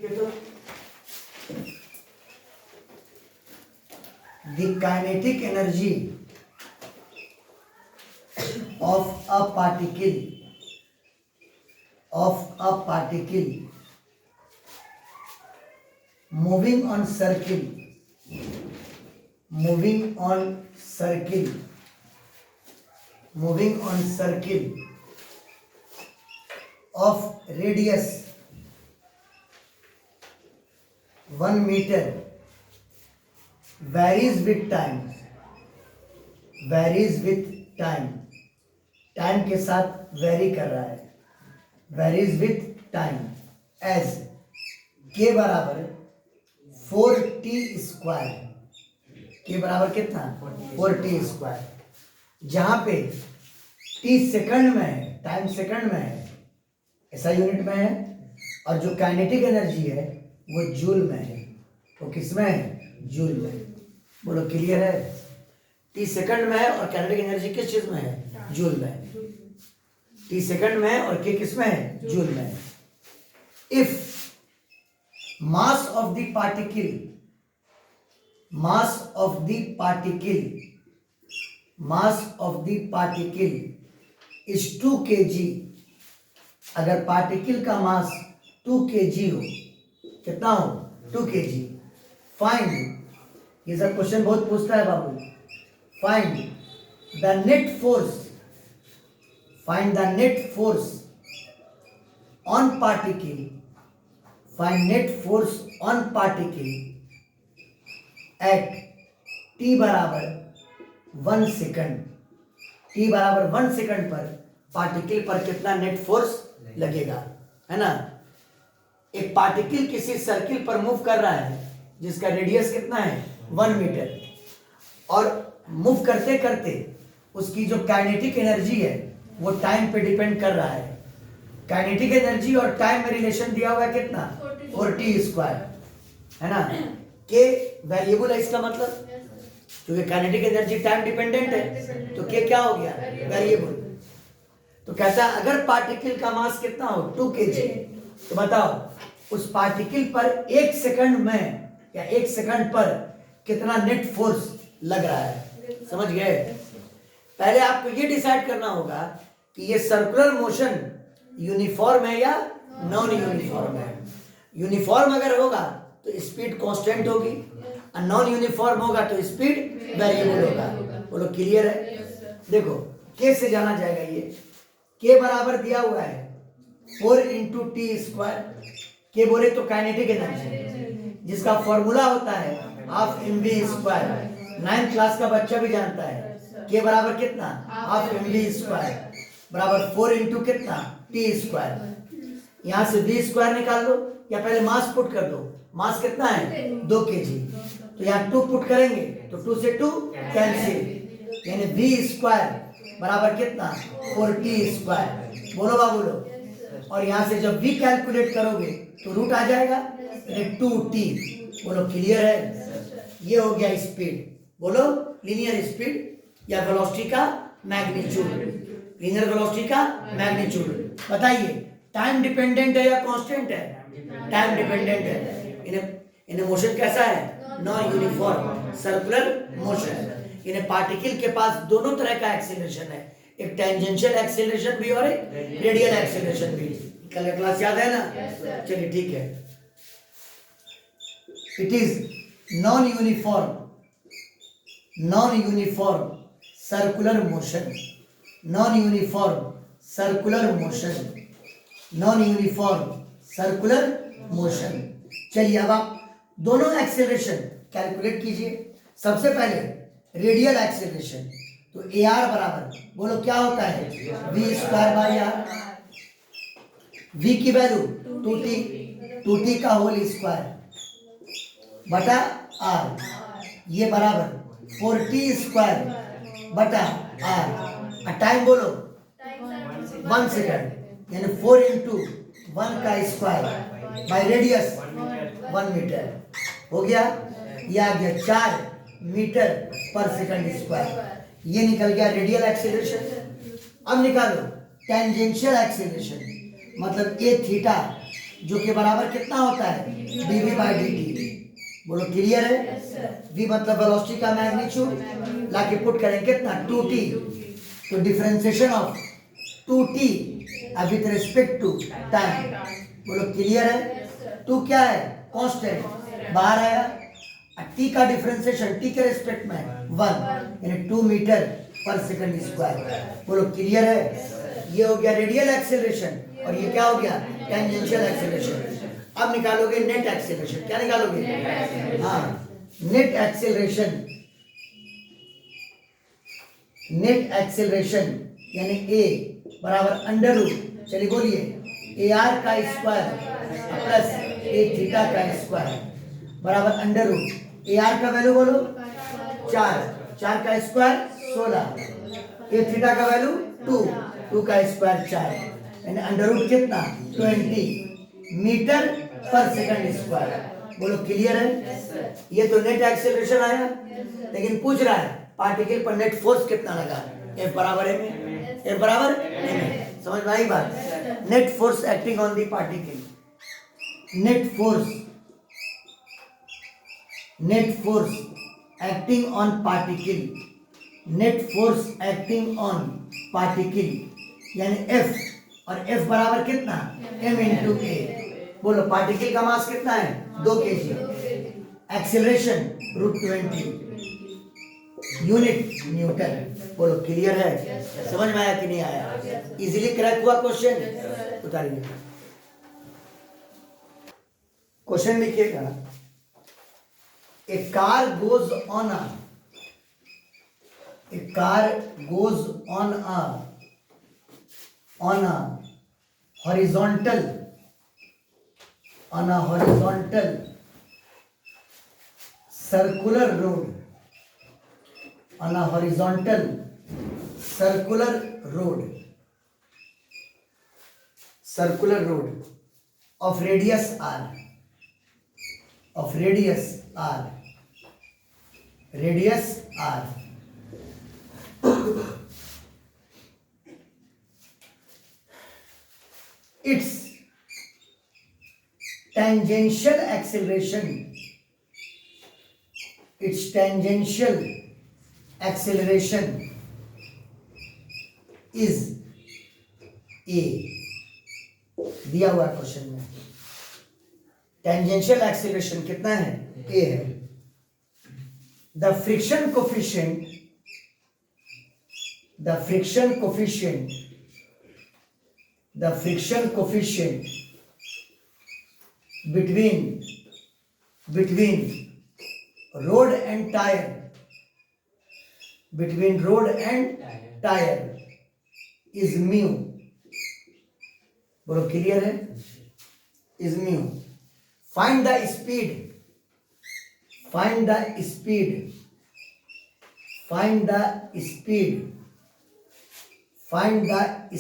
The kinetic energy of a particle moving on circle of radius 1 meter varies with time के साथ very कर रहा है, varies with time as k बराबर 4t square, k बराबर कितना 4t स्क्वायर, जहां पे t सेकंड में है, टाइम सेकंड में है, ऐसा यूनिट में है, और जो काइनेटिक एनर्जी है वो जूल में है। वो किस में है? जूल में। बोलो क्लियर है? टी सेकंड में है और काइनेटिक एनर्जी किस चीज में है? जूल में। टी सेकंड में है और के किस में है? जूल में। If mass of the particle is 2 kg, अगर पार्टिकल का मास 2 kg हो, कितना हो? 2 kg। फाइंड, ये सब क्वेश्चन बहुत पूछता है बाबू। Find the net force on particle at t बराबर 1 सेकंड। t बराबर 1 सेकंड पर पार्टिकल पर कितना नेट फोर्स लगेगा, है ना? एक पार्टिकल किसी सर्किल पर मूव कर रहा है जिसका रेडियस कितना है? 1 मीटर, और मूव करते करते उसकी जो काइनेटिक एनर्जी है वो टाइम पे डिपेंड कर रहा है। काइनेटिक एनर्जी और टाइम में रिलेशन दिया हुआ है कितना? 4t स्क्वायर, है ना? के वेरिएबल है, इसका मतलब क्योंकि काइनेटिक एनर्जी टाइम डिपेंडेंट है तो के क्या हो गया? वेरिएबल। तो कहता है अगर पार्टिकल का मास कितना हो? 2 kg, तो बताओ उस पार्टिकल पर 1 सेकंड में या 1 सेकंड पर कितना नेट फोर्स लग रहा है। समझ गए? पहले आपको ये डिसाइड करना होगा कि ये सर्कुलर मोशन यूनिफॉर्म है या नॉन यूनिफॉर्म है। यूनिफॉर्म अगर होगा तो स्पीड कांस्टेंट होगी, और नॉन यूनिफॉर्म होगा तो स्पीड वेरिएबल होगा। बोलो क्लियर है? देखो के से जाना जाएगा, ये के बराबर दिया हुआ है 4 × t स्क्वायर। के बोले तो काइनेटिक एनर्जी, जिसका फॉर्मूला होता है half mv square. 9th class का बच्चा भी जानता है। के बराबर कितना? हाफ mv स्क्वायर बराबर 4 × कितना? t square. यहाँ से v स्क्वायर निकाल लो या पहले मास पुट कर दो। मास कितना है? 2 kg। तो यहाँ 2 पुट करेंगे तो 2 से 2 कैंसिल, यानी v स्क्वायर बराबर कितना? 4t square. बोलो बाबू बोलो। और यहाँ से जब v कैलकुलेट करोगे तो रूट आ जाएगा, यानी 2t। बोलो क्लियर है? ये हो गया स्पीड। बोलो लीनियर स्पीड या वेलोसिटी का मैग्नीट्यूड। लीनियर वेलोसिटी का मैग्नीट्यूड। बताइए टाइम डिपेंडेंट है या कांस्टेंट है? टाइम डिपेंडेंट है। इन्हें मोशन कैसा है? Non uniform circular motion. इन्हें पार्टिकल के पास दोनों तरह का एक्सीलरेशन है, एक टेंजेंशियल एक्सीलरेशन भी और एक रेडियल एक्सीलरेशन भी। कल का क्लास याद है ना? चलिए ठीक है। It is non uniform circular motion. Non uniform circular motion. चलिए अब आप दोनों एक्सेलरेशन कैलकुलेट कीजिए। सबसे पहले रेडियल एक्सेलरेशन, तो AR बराबर, बोलो क्या होता है? v square by R. v की वैल्यू 2t का होल स्क्वायर बटा r, ये बराबर 4t स्क्वायर बटा r। टाइम बोलो 1 सेकंड, यानी 4 × 1 का स्क्वायर बाई रेडियस 1 मीटर। हो गया? ये आ गया 4 मीटर पर सेकंड स्क्वायर। ये निकल गया रेडियल एक्सेलरेशन। अब निकालो टेंजेंशियल एक्सेलरेशन, मतलब a थीटा जो कि बराबर कितना होता है dv बाई dt। बोलो क्लियर है? v मतलब वेलोसिटी का मैग्नीट्यूड, लाके पुट करेंगे कितना 2t, तो differentiation of 2t with respect to time. बोलो क्लियर है? 2 क्या है? कांस्टेंट, बाहर आया। t का डिफरेंशिएशन t के रिस्पेक्ट में 1 यानी 2 मीटर पर सेकंड स्क्वायर। बोलो क्लियर है? ये हो गया रेडियल एक्सेलरेशन और ये क्या हो गया टेंजेंशियल एक्सेलरेशन। अब निकालोगे नेट एक्सेलरेशन। क्या निकालोगे? हाँ, नेट एक्सेलरेशन। नेट एक्सेलरेशन यानी a बराबर अंडर रूट, चलिए बोलिए AR का स्क्वायर प्लस a थीटा का स्क्वायर बराबर अंडर रूट। AR का वैल्यू बोलो 4, 4 का स्क्वायर 16, a थीटा का वैल्यू 2, 2 का स्क्वायर 4 यानी अंडर रूट कितना 20 मीटर पर सेकंड स्क्वायर। बोलो क्लियर है? ये तो नेट एक्सेलरेशन आया, लेकिन पूछ रहा है पार्टिकल पर नेट फोर्स कितना लगा। F बराबर है में, F बराबर में, समझ में आई बात? Net force acting on the particle, net force acting on particle, net force acting on particle यानी F, और F बराबर कितना m इंटू a। बोलो पार्टिकल का मास कितना है 2 kg, एक्सेलरेशन √20 यूनिट न्यूटन। बोलो क्लियर है? समझ में आया कि नहीं आया? इजीली क्रैक हुआ क्वेश्चन? उतारिए क्वेश्चन लिखिएगा। A car goes on a horizontal circular road, on a horizontal circular road of radius r, its tangential acceleration is a। दिया हुआ क्वेश्चन में टेंजेंशियल एक्सेलरेशन कितना है a है। The friction coefficient between rod and tire is mu। बोलो clear है? is mu। find the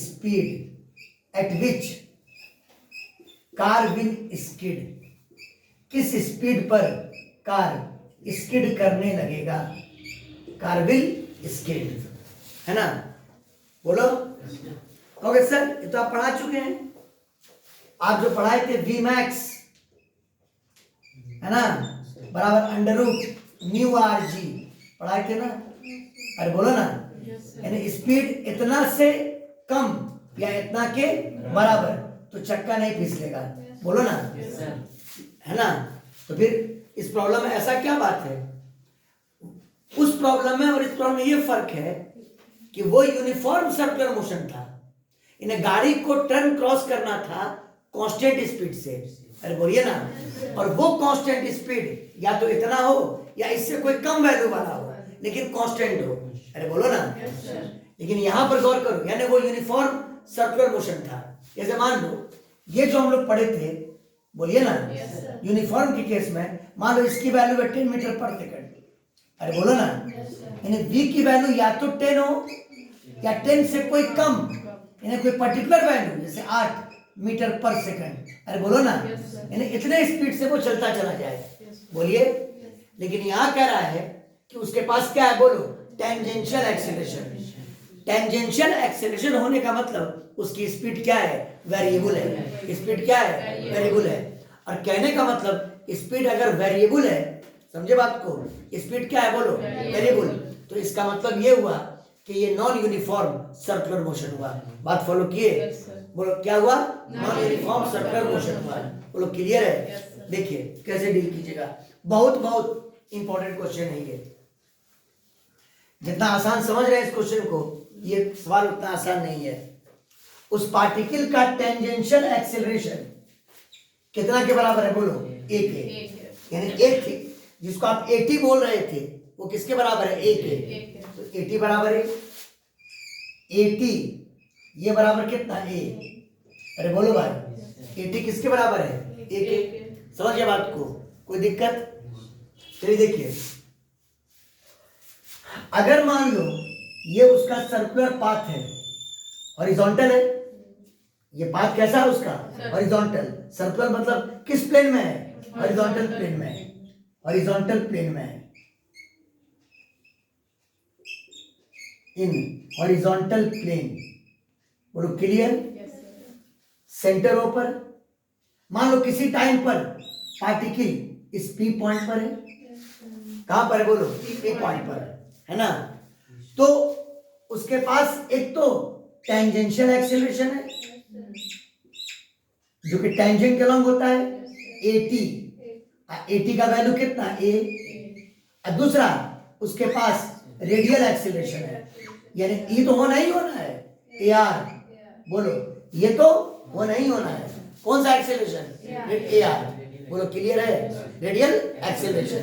speed at which car will skid। किस speed पर कार स्किड करने लगेगा? कार विल स्किड, है ना? बोलो ओके सर, ये तो आप पढ़ा चुके हैं। आप जो पढ़ाए थे वी मैक्स, है ना, बराबर under root mu R G पढ़ाए थे ना? अरे बोलो ना, यानी स्पीड इतना से कम या इतना के बराबर तो चक्का नहीं फिसलेगा। बोलो ना, है ना? तो फिर इस प्रॉब्लम में ऐसा क्या बात है? उस प्रॉब्लम में और इस प्रॉब्लम में ये फर्क है कि वो यूनिफॉर्म सर्कुलर मोशन था, इन्हें गाड़ी को टर्न क्रॉस करना था कांस्टेंट स्पीड से। अरे बोलिए ना, और वो कांस्टेंट स्पीड या तो इतना हो या इससे कोई कम वैल्यू वाला हो, लेकिन कांस्टेंट हो। अरे बोलो ना। लेकिन यहां पर गौर करो, यानी वो यूनिफॉर्म सर्कुलर मोशन था। जैसे मान लो ये जो हम लोग पढ़े थे, बोलिए ना, यूनिफॉर्म के केस में मान लो इसकी वैल्यू है 10 मीटर पर सेकंड। अरे बोलो ना, यानी v की वैल्यू या तो 10 हो या 10 से कोई कम, यानी कोई पर्टिकुलर वैल्यू जैसे 8 मीटर पर सेकंड। अरे बोलो ना, यानी इतने स्पीड से वो चलता चला जाए। बोलिए। लेकिन यहां कह रहा है कि उसके पास क्या है? बोलो टेंजेंशियल एक्सीलरेशन। टेंजेंशियल एक्सेलरेशन होने का मतलब उसकी स्पीड क्या है, वेरिएबल है। स्पीड क्या है, वेरिएबल है। और कहने का मतलब स्पीड अगर वेरिएबल है, समझे बात को, स्पीड क्या है बोलो, वेरिएबल, तो इसका मतलब ये हुआ कि ये नॉन यूनिफॉर्म सर्कुलर मोशन हुआ। बात फॉलो किए, बोलो क्या हुआ, नॉन यूनिफॉर्म सर्कुलर मोशन हुआ। बोलो क्लियर है। देखिए कैसे डील कीजिएगा, बहुत बहुत इंपॉर्टेंट क्वेश्चन है ये। जितना आसान समझ रहे हैं इस क्वेश्चन को, ये सवाल उतना आसान नहीं है। उस पार्टिकल का टेंजेंशियल एक्सेलरेशन कितना के बराबर है बोलो, एक है। यानी एक थे जिसको आप 80 बोल रहे थे, वो किसके बराबर है, एक है। तो 80 बराबर है 80, ये बराबर कितना, ए। अरे बोलो भाई 80 किसके बराबर है, एक है। समझ गया बात को, कोई दिक्कत। चलिए देखिए, अगर मान लो ये उसका सर्कुलर पाथ है, हॉरिजॉन्टल है, ये पाथ कैसा है उसका, हॉरिजॉन्टल। सर्कुलर मतलब किस प्लेन में है, हॉरिजॉन्टल प्लेन में है, हॉरिजॉन्टल प्लेन में है, इन हॉरिजॉन्टल प्लेन। बोलो क्लियर। सेंटर ऊपर, मान लो किसी टाइम पर पार्टिकल इस पी पॉइंट पर है, कहां पर है बोलो, पी पॉइंट पर है ना। तो उसके पास एक तो टेंजेंशियल एक्सेलरेशन है जो कि टेंजेंट के अलॉन्ग होता है 80, 80 का वैल्यू कितना, ए। और दूसरा उसके पास रेडियल एक्सेलरेशन है, यानी ये तो होना ही होना है, ए आर। बोलो ये तो होना ही होना है, कौन सा एक्सेलरेशन, ए आर। बोलो क्लियर है, रेडियल एक्सेलरेशन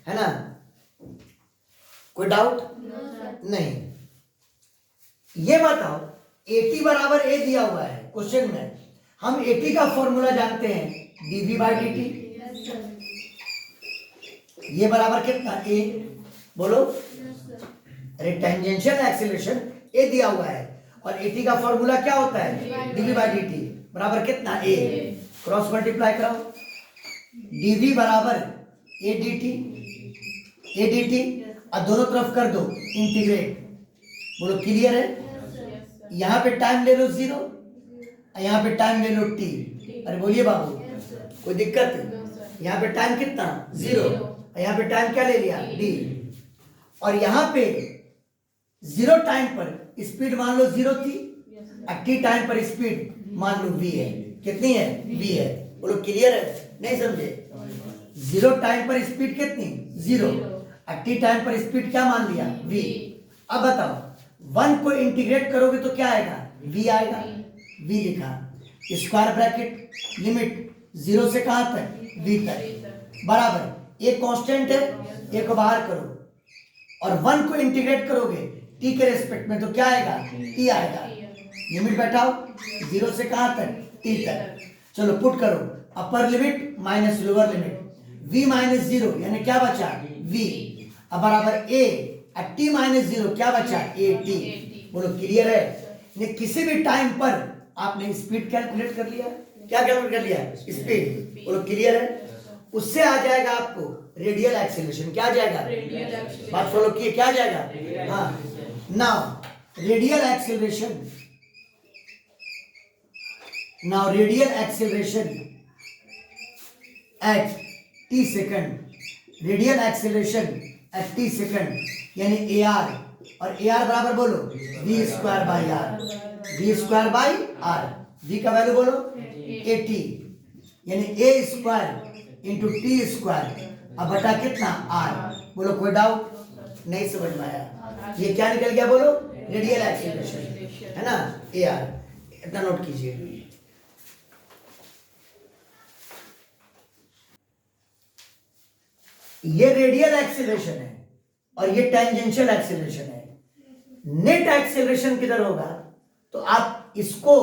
है ना। कोई डाउट नहीं। ये बताओ 80 बराबर ए दिया हुआ है क्वेश्चन में, हम 80 का फॉर्मूला जानते हैं, dv बाई dt। ये बराबर कितना, ए। बोलो, अरे टेंजेंशियल एक्सेलरेशन ए दिया हुआ है और 80 का फॉर्मूला क्या होता है, dv बाई dt बराबर कितना, ए। क्रॉस मल्टीप्लाई कराओ, dv बराबर ए dt और दोनों तरफ कर दो इंटीग्रेट। बोलो क्लियर है। यहां पे टाइम ले लो 0, यहाँ पे टाइम ले लो t। अरे बोलिए बाबू, कोई दिक्कत। यहाँ पे टाइम कितना, 0, यहाँ पे टाइम क्या ले लिया, d। और यहाँ पे 0 टाइम पर स्पीड मान लो 0 थी, और t टाइम पर स्पीड मान लो v है। कितनी है, v है। बोलो क्लियर है, नहीं समझे। 0 टाइम पर स्पीड कितनी, 0, और t टाइम पर स्पीड क्या मान लिया, v। अब बताओ 1 को इंटीग्रेट करोगे तो क्या आएगा, v आएगा। v लिखा, स्क्वायर ब्रैकेट, लिमिट 0 से कहां तक, v तक, बराबर एक कांस्टेंट है, एक को बाहर करो, और 1 को इंटीग्रेट करोगे t के रेस्पेक्ट में तो क्या आएगा, t आएगा। लिमिट बैठाओ 0 से कहां तक, t तक। चलो पुट करो, upper limit minus lower limit, v minus 0 यानी क्या बचा, v, अब बराबर a, अब t माइनस 0 क्या बचा, a t। बोलो क्लियर है। किसी भी टाइम पर आपने स्पीड कैलकुलेट कर लिया, क्या कैलकुलेट कर लिया, स्पीड। बोलो क्लियर है। उससे आ जाएगा आपको रेडियल एक्सेलरेशन, क्या आ जाएगा, बात फॉलो किए, क्या आ जाएगा, हाँ। Now radial acceleration, now radial acceleration at t second, radial acceleration at t second यानी ए आर, और ए आर बराबर बोलो v square by R, v square by R. v का वैल्यू बोलो 80 यानी a square into T square, अब बटा कितना, r। बोलो कोई डाउट, नहीं समझ में आया। ये क्या निकल गया बोलो, रेडियल एक्सेलरेशन है ना, ए आर। इतना नोट कीजिए। ये रेडियल एक्सेलरेशन है और ये टेंजेंशियल एक्सेलरेशन है। नेट एक्सेलरेशन किधर होगा, तो आप इसको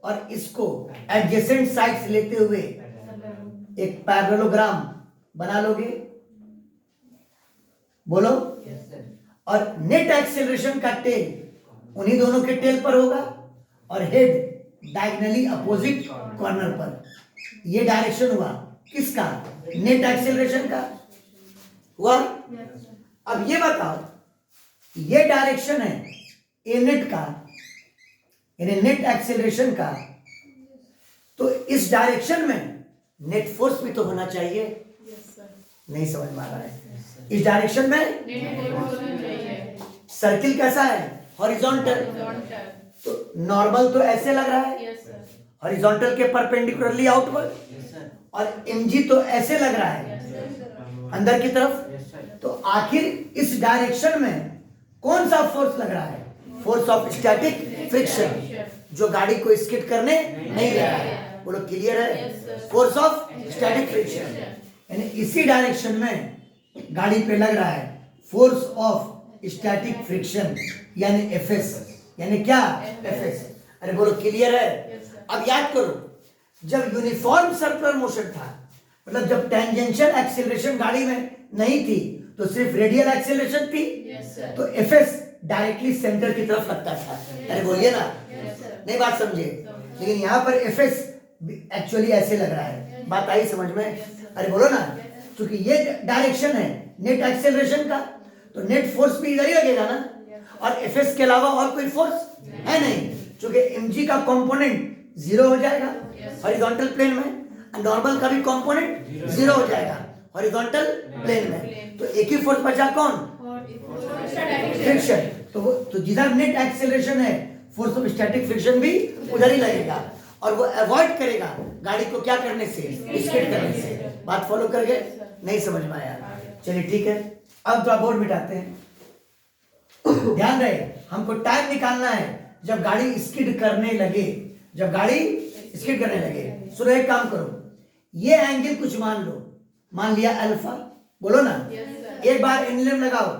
और इसको एडजेसेंट साइड्स लेते हुए एक पैरेललोग्राम बना लोगे। बोलो, और नेट एक्सेलरेशन का टेल उन्हीं दोनों के टेल पर होगा और हेड डायगोनली अपोजिट कॉर्नर पर। ये डायरेक्शन हुआ किसका, नेट एक्सेलरेशन का हुआ। अब ये बताओ, ये डायरेक्शन है ए नेट का यानी नेट एक्सेलरेशन का, तो इस डायरेक्शन में नेट फोर्स भी तो होना चाहिए। नहीं समझ में आ रहा है? इस डायरेक्शन में सर्किल कैसा है? हॉरिजॉन्टल। तो नॉर्मल तो ऐसे लग रहा है, हॉरिजॉन्टल के परपेंडिकुलरली आउटवर्ड, और एमजी तो ऐसे लग रहा है अंदर की तरफ। तो आखिर इस डायरेक्शन में कौन सा फोर्स लग रहा है? फोर्स ऑफ स्टैटिक फ्रिक्शन, जो गाड़ी को स्किड करने नहीं दे रहा है। बोलो क्लियर है? फोर्स ऑफ स्टैटिक फ्रिक्शन, यानी इसी डायरेक्शन में गाड़ी पे लग रहा है फोर्स ऑफ स्टैटिक फ्रिक्शन, यानी एफएस। यानी क्या? एफएस। अरे बोलो क्लियर है? अब याद करो, जब यूनिफॉर्म सर्कुलर मोशन था, मतलब जब टेंजेंशियल एक्सेलरेशन गाड़ी में नहीं थी, तो सिर्फ रेडियल एक्सेलरेशन थी, तो एफएस डायरेक्टली सेंटर की तरफ लगता था। अरे बोलिए ना, नहीं बात समझे? लेकिन यहाँ पर एफएस एक्चुअली ऐसे लग रहा है। बात आई समझ में? अरे बोलो ना, क्योंकि ये डायरेक्शन है नेट एक्सेलरेशन का, तो नेट फोर्स भी इधर ही लगेगा ना, और एफएस के अलावा और कोई फोर्स है नहीं, क्योंकि एमजी का कंपोनेंट जीरो हो जाएगा हॉरिजॉन्टल प्लेन में, नॉर्मल का भी कंपोनेंट जीरो हो जाएगा हॉरिजॉन्टल प्लेन में। तो एक ही फोर्स बचा, कौन? फ्रिक्शन। तो जिधर नेट एक्सेलरेशन है, फोर्स ऑफ स्टैटिक फ्रिक्शन भी उधर ही लगेगा, और वो अवॉइड करेगा गाड़ी को क्या करने से? स्किड करने से। बात फॉलो कर गए? नहीं समझ में आया? चलिए ठीक है, अब तो बोर्ड मिटाते हैं। ध्यान रहे, हमको टाइम निकालना है जब गाड़ी स्किड करने लगे, जब गाड़ी स्किड करने लगे। सुनो, एक काम करो, ये एंगल कुछ मान लो, मान लिया अल्फा। बोलो ना, एक बार एनएलएम लगाओ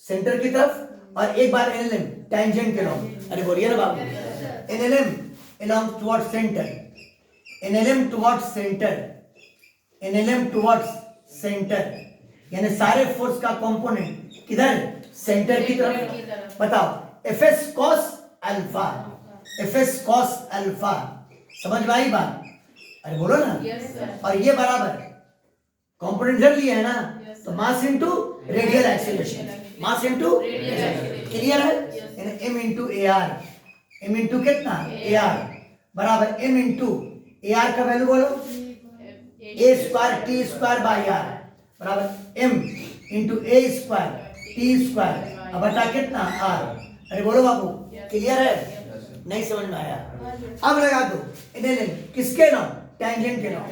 सेंटर की तरफ, और एक बार एनएलएम टेंजेंट के लॉन्ग। अरे बोलिए ना बाबू, NLM along towards center, NLM towards center, NLM towards center, यानी सारे फोर्स का कंपोनेंट किधर? सेंटर की तरफ। बताओ, Fs cos alpha, Fs cos alpha, समझ में आई बात? अरे बोलो ना। और ये बराबर कंपोनेंट इधर लिए है ना, तो mass into radial acceleration, mass into, clear है? यानी m into AR, m into कितना? AR बराबर m इंटू AR का वैल्यू बोलो, a square T square by R बराबर m into a square T square, अब बटा कितना? r। अरे बोलो बाबू, क्लियर है? नहीं समझ में आया? अब लगा दो एनएलएम किसके नाम? टेंजेंट के नाम।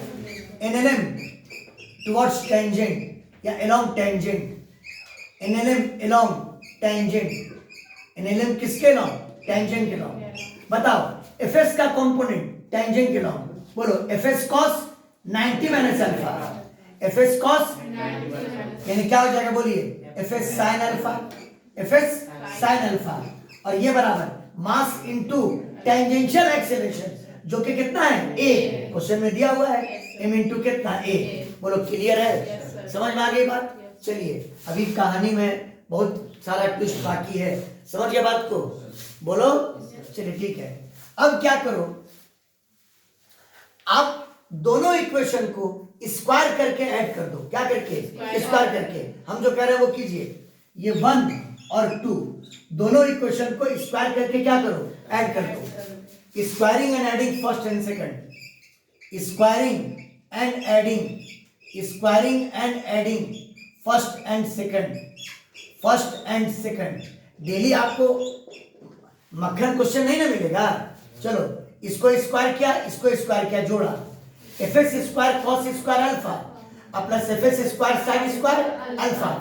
एनएलएम टुवर्ड्स टेंजेंट या along tangent, NLM along tangent, NLM किसके नाम? टेंजेंट के नाम। बताओ, एफएस का कंपोनेंट टेंजेंट के नाम बोलो, FS cos 90 minus alpha, FS cos यानी क्या हो जाएगा? बोलिए, FS sine alpha, FS sine alpha, और ये बराबर मास इनटू टेंजेंशियल एक्सेलरेशन, जो कि कितना है? ए, क्वेश्चन में दिया हुआ है, एम इनटू कितना? ए। बोलो क्लियर है? समझ में आ गई बात? चलिए, अभी कहानी में बहुत सारा ट्विस्ट बाकी है, समझ गए बात को? बोलो। चलिए ठीक है, अब क्या करो, आप दोनों इक्वेशन को स्क्वायर करके ऐड कर दो। क्या करके? स्क्वायर करके। हम जो कह रहे हैं वो कीजिए, ये 1 और 2 दोनों इक्वेशन को स्क्वायर करके क्या करो? ऐड कर दो। Squaring and adding first and second, squaring and adding, squaring and adding first and second, first and second. Daily आपको मक्खन क्वेश्चन नहीं ना मिलेगा। चलो, इसको स्क्वायर किया, इसको स्क्वायर किया, जोड़ा, F S square cos square alpha plus F S square sine square alpha,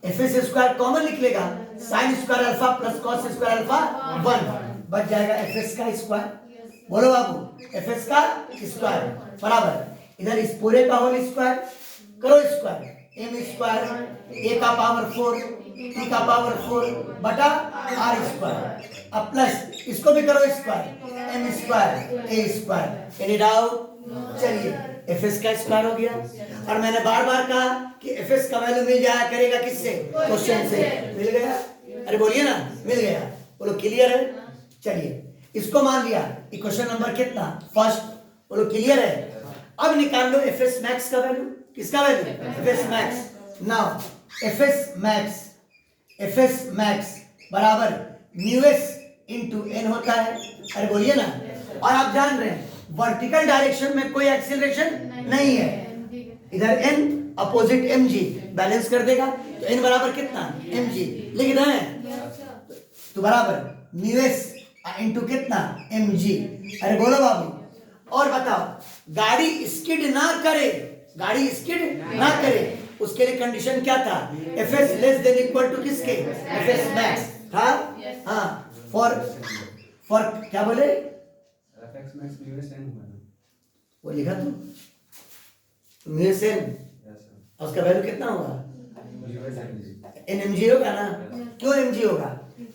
F S square common निकलेगा, sine square alpha plus cos square alpha 1, बच जाएगा एफएस का स्क्वायर। बोलो बाबू, एफएस का स्क्वायर बराबर इधर इस पूरे का होल स्क्वायर करो, स्क्वायर एम स्क्वायर ए का पावर 4 टी का पावर 4 बटा आर स्क्वायर, अब प्लस इसको भी करो स्क्वायर एम स्क्वायर ए स्क्वायर। Any doubt? चलिए, एफएस का स्क्वायर हो गया, और मैंने बार बार कहा कि एफएस का वैल्यू मिल जाया करेगा किससे? क्वेश्चन से। मिल गया? अरे बोलिए ना, मिल गया? बोलो क्लियर है? चलिए, इसको मान लिया इक्वेशन नंबर कितना? फर्स्ट। बोलो क्लियर है? अब निकाल लो एफएस मैक्स का वैल्यू। किसका value? FS max. Now FS max बराबर म्यू एस इंटू एन होता है। अरे बोलिए ना। और आप जान रहे हैं वर्टिकल डायरेक्शन में कोई एक्सीलरेशन नहीं है, इधर N opposite M G balance कर देगा, तो एन बराबर कितना एम जी लिख रहे हैं, तो बराबर म्यू एस इंटू कितना एम जी। अरे बोलो बाबू। और बताओ गाड़ी स्किड ना करे, गाड़ी स्किड ना करे, उसके लिए कंडीशन क्या था, F S less than equal to किसके, एफ एस मैक्स था। हाँ फॉर क्या बोले, F X max mu S N हुआ ना, वो लिखा तो म्यू एस एन, और उसका वैल्यू कितना होगा mu S N G. N M G होगा ना। क्यों एम जी होगा,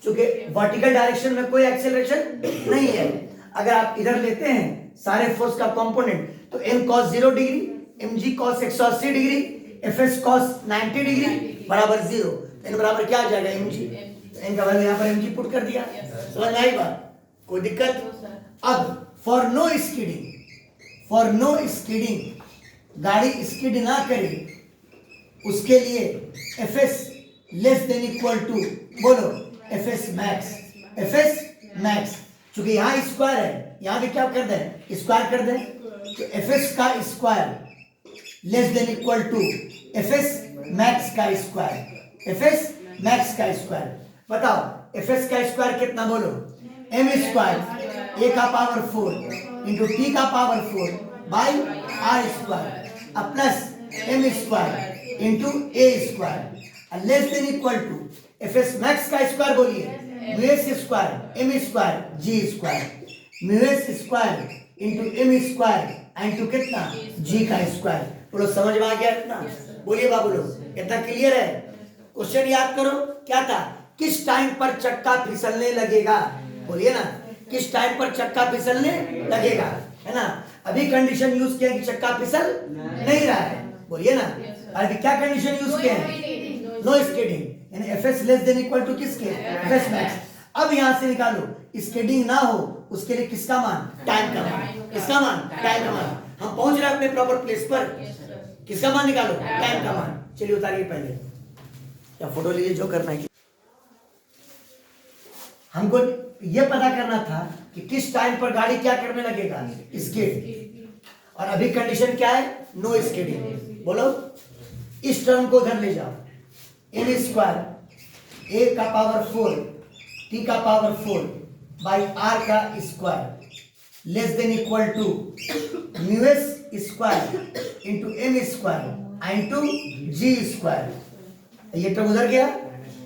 क्योंकि वर्टिकल डायरेक्शन में कोई एक्सेलरेशन नहीं है। अगर आप इधर लेते हैं सारे फोर्स का कंपोनेंट, तो M cos 0 degree, M G cos 180 degree, F S cos 90 degree बराबर 0, एन बराबर क्या आ जाएगा एम जी। एन का वैल्यू यहाँ पर एम जी पुट कर दिया, समझ में आई बात, कोई दिक्कत। अब for no skidding, for no skidding, गाड़ी स्किड ना करे, उसके लिए F S less than equal to, बोलो F S max, F S max. चूंकि यहाँ स्क्वायर है, यहाँ भी क्या कर दें स्क्वायर कर दें, तो एफ एस का square less than equal to F S max का स्क्वायर, एफ एस मैक्स का स्क्वायर। बताओ एफ एस का स्क्वायर कितना, बोलो एम स्क्वायर ए का पावर 4 इंटू टी का पावर 4 बाई आर स्क्वायर, अब plus m square into a square less than equal to F S max का स्क्वायर, बोलिए mu S square m square g square, mu S square into M square into कितना जी का square. बोलो समझ में आ गया इतना, बोलिए बाबू लोग इतना क्लियर है। क्वेश्चन याद करो क्या था, किस टाइम पर चक्का फिसलने लगेगा, बोलिए ना किस टाइम पर चक्का फिसलने लगेगा, है ना। अभी कंडीशन यूज किया कि चक्का फिसल नहीं रहा है, बोलिए ना। अभी क्या कंडीशन यूज किया है, नो स्किडिंग, यानी F S less than equal to किसके, एफ एस मैक्स। अब यहां से निकालो स्किडिंग ना हो, उसके लिए किसका मान, टाइम का मान, किसका मान, टाइम का मान। हम पहुंच रहे हैं अपने प्रॉपर प्लेस पर, किसका मान निकालो, टाइम का मान। चलिए उतारिए पहले, या फोटो लीजिए, जो करना है। हमको ये पता करना था कि किस टाइम पर गाड़ी क्या करने लगेगा, स्किड। और अभी कंडीशन क्या है, नो स्किडिंग। बोलो इस टर्म को उधर ले जाओ, एम स्क्वायर ए का पावर 4 टी का पावर 4 बाई आर का square less than equal to mu S square into M square into ji square. ये टर्म उधर गया,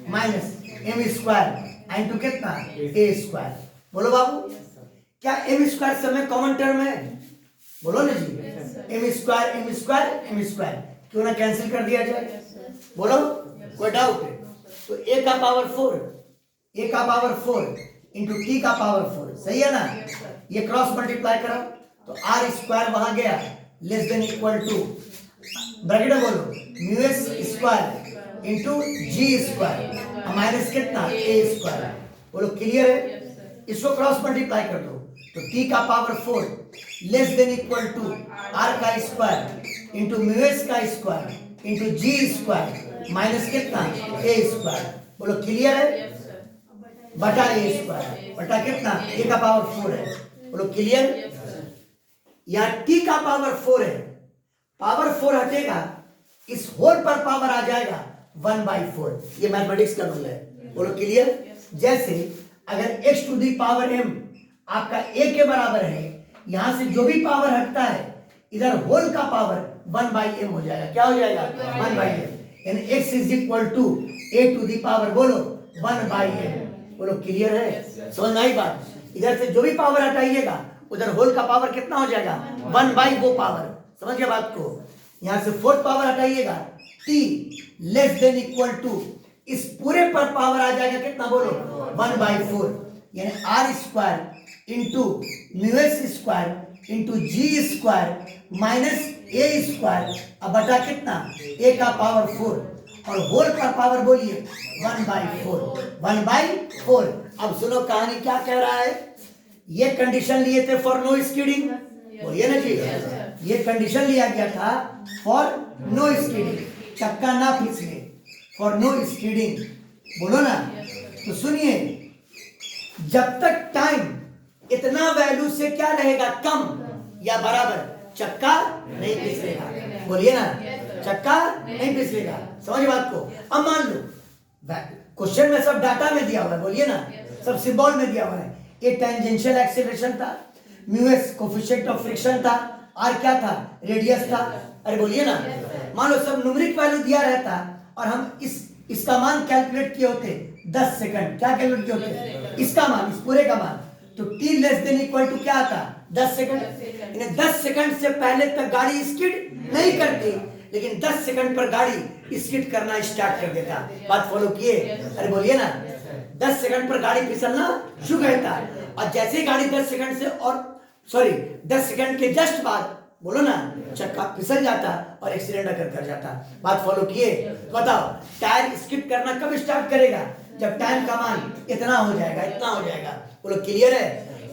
माइनस एम स्क्वायर इंटू कितना ए स्क्वायर। बोलो बाबू क्या एम स्क्वायर समय कॉमन टर्म है, बोलो ना जी, m square m square m square, क्यों ना कैंसिल कर दिया जाए, बोलो कोई डाउट है। तो ए का पावर 4, ए का पावर 4 इंटू टी का पावर 4, सही है ना। ये क्रॉस मल्टीप्लाई करो तो आर स्क्वायर वहां गया less than equal to, bracket में बोलो म्यू एस स्क्वायर इंटू जी स्क्वायर माइनस कितना ए स्क्वायर। बोलो क्लियर है, इसको क्रॉस मल्टीप्लाई कर दो तो टी का power 4 less than equal to R का स्क्वायर इंटू म्यू एस का स्क्वायर इंटू जी स्क्वायर माइनस कितना ए स्क्वायर। बोलो क्लियर है, बटा ए स्क्वायर बटा कितना ए का पावर 4 है। बोलो क्लियर। या टी का पावर 4 है, पावर 4 हटेगा, इस होल पर पावर आ जाएगा 1/4, ये मैथमेटिक्स का रूल है। बोलो क्लियर। जैसे अगर x to the power m आपका a के बराबर है, यहां से जो भी पावर हटता है इधर होल का पावर 1/m हो जाएगा, क्या हो जाएगा 1/m, यानी x is equal to a to the power, बोलो 1/m। बोलो क्लियर है, समझ में आई बात। इधर से जो भी पावर हटाइएगा उधर होल का पावर कितना हो जाएगा 1/ वो पावर, समझ गया बात को। यहां से फोर्थ पावर हटाइएगा t less than equal to, इस पूरे पर पावर आ जाएगा कितना, बोलो 1/4, यानी R square into mu S square into जी स्क्वायर माइनस ए स्क्वायर, अब बटा कितना ए का पावर 4 और होल पर पावर बोलिए 1/4। अब सुनो कहानी क्या कह रहा है। ये कंडीशन लिए थे फॉर नो स्किडिंग, बोलिए ना जी, ये कंडीशन लिया गया था फॉर नो स्किडिंग, चक्का ना फिसले, फॉर नो स्किडिंग, बोलो ना। तो सुनिए जब तक टाइम इतना वैल्यू से क्या रहेगा, कम या बराबर, चक्का नहीं फिसलेगा। बोलिए ना, चक्का नहीं फिसलेगा। समझ बात को। अब मान लो क्वेश्चन में सब डाटा में दिया हुआ है, बोलिए ना, सब सिंबल में दिया हुआ है। ये टेंजेंशियल एक्सेलरेशन था, mu S coefficient of friction था, आर क्या था, रेडियस था। अरे बोलिए ना, मान लो सब न्यूमेरिक वैल्यू दिया रहता और हम इसका मान कैलकुलेट किए होते 10 सेकंड, क्या कैलकुलेट किए होते, इसका मान, इस पूरे का मान, तो t less than equal to क्या आता, 10 सेकंड। 10 सेकंड से पहले तक गाड़ी स्किड नहीं करती, लेकिन 10 सेकंड पर गाड़ी स्किड करना स्टार्ट कर देता। बात फॉलो किए? अरे बोलिए ना, 10 सेकंड पर गाड़ी फिसलना शुरू करता, और जैसे ही गाड़ी 10 सेकंड से, और सॉरी 10 सेकंड के जस्ट बाद, बोलो ना, चक्का फिसल जाता और एक्सीडेंट अगर कर जाता। बात फॉलो किए? बताओ, टायर स्किड करना कब स्टार्ट करेगा, जब टाइम का मान इतना हो जाएगा, इतना हो जाएगा। बोलो क्लियर है?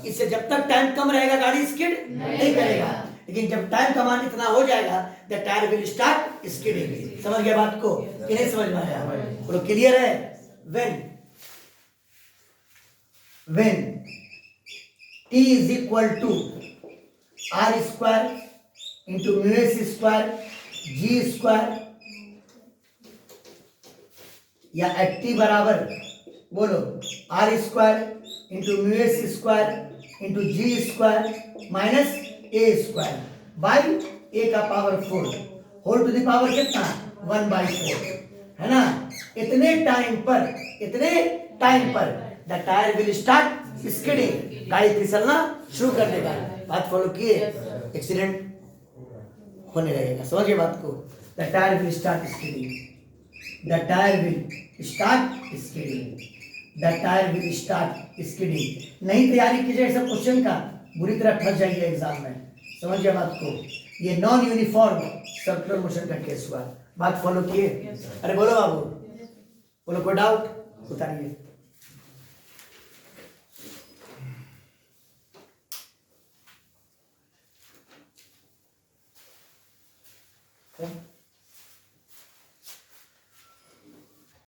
इससे जब तक टाइम कम रहेगा गाड़ी स्किड नहीं करेगा, लेकिन जब टाइम का मान इतना हो जाएगा the tyre will start skidding. समझ गया बात को कि नहीं समझ में आया? बोलो क्लियर है? when t is equal to r square into mu s square g square, या एट टी बराबर, बोलो, r square into mu S square into ji square minus A square by a का power 4 whole to the power कितना, 1/4, है ना। इतने time पर the tyre will start skidding, गाड़ी फिसलना शुरू कर देगा। बात फॉलो किए? एक्सीडेंट होने लगेगा। समझ गए बात को? The tyre will start skidding, the tire will start skidding, the tire will start skidding। नहीं तैयारी कीजिए सब क्वेश्चन का, बुरी तरह फंस जाइए एग्जाम में। समझ गए बात को? ये नॉन यूनिफॉर्म सर्कुलर मोशन का केस हुआ। बात फॉलो किए? अरे बोलो बाबू, बोलो, कोई डाउट उतारिए।